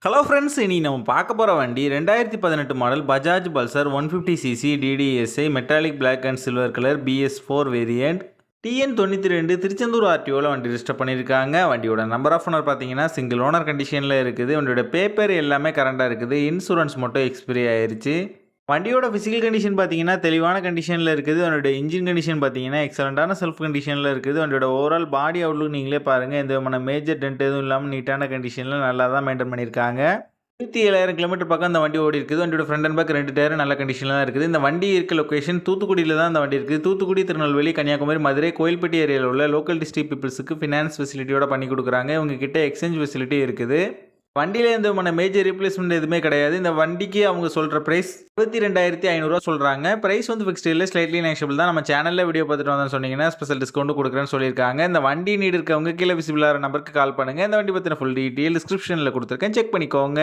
Hello friends, இனி நம்ம பார்க்க போகிற வண்டி 2018 model Bajaj Pulsar 150cc DDSI metallic black and silver colour BS4 variant TN 92 Tiruchendur ஆர்டிஓவில் வண்டி ரிஜிஸ்டர் பண்ணியிருக்காங்க. வண்டியோட நம்பர் ஆஃப் ஓனர் பார்த்தீங்கன்னா சிங்கிள் ஓனர் கண்டிஷனில் இருக்குது. வண்டியோட பேப்பர் எல்லாமே கரண்டாக இருக்குது. இன்சூரன்ஸ் மட்டும் எக்ஸ்பிரி ஆயிருச்சு. வண்டியோட ஃபிசிக்கல் கண்டிஷன் பார்த்தீங்கன்னா தெளிவான கண்டிஷனில் இருக்குது. வண்டியோட இன்ஜின் கண்டிஷன் பார்த்தீங்கன்னா எக்ஸலண்ட்டான செல்ஃப் கண்டிஷனில் இருக்குது. வண்டியோட ஓவரால் பாடி அவுட்லுக் நீங்களே பாருங்கள். எந்த விதமான மேஜர் டென்ட் எதுவும் இல்லாமல் நீட்டான கண்டிஷனில் நல்லா தான் மெயின்டைன் பண்ணியிருக்காங்க. 27,000 கிலோமீட்டர் பக்கம் அந்த வண்டி ஓடி இருக்குது. வண்டியோட ஃப்ரண்ட் அண்ட் பேக் 2 டயரும் நல்ல கண்டிஷனில் தான் இருக்குது. இந்த வண்டி இருக்க லொக்கேஷன் தூத்துக்குடியில் தான் இந்த வண்டி இருக்குது. தூத்துக்குடி, திருநெல்வேலி, கன்னியாகுமரி, மதுரை, கோயில்பட்டி ஏரியாவில் உள்ள லோக்கல் டிஸ்ட்ரிக்ட் பீப்புள்ஸுக்கு ஃபினான்ஸ் ஃபெசிலிட்டியோட பண்ணி கொடுக்குறாங்க. இவங்க கிட்ட எக்ஸ்சேஞ்ச் ஃபெசிலிட்டி இருக்குது. வண்டியில் எந்த விதமான மேஜர் ரீப்ளேஸ்மெண்ட் எதுவுமே கிடையாது. இந்த வண்டிக்கு அவங்க சொல்கிற ப்ரைஸ் 22,500 சொல்கிறாங்க. ப்ரைஸ் வந்து ஃபிக்ஸ்டு இல்லை, ஸ்லைட்லி நெக்ஷபிள் தான். நம்ம சேனலில் வீடியோ பார்த்துட்டு வந்தோம்னு சொன்னீங்கன்னா ஸ்பெஷல் டிஸ்கவுண்ட் கொடுக்குறேன்னு சொல்லியிருக்காங்க. இந்த வண்டி நீடு இருக்கவங்க கீழே விசிபிளான நம்பருக்கு கால் பண்ணுங்கள். இந்த வண்டி பற்றின ஃபுல் டீட்டெயில் டிஸ்கிரிப்ஷனில் கொடுத்துருக்கேன், செக் பண்ணிக்கோங்க.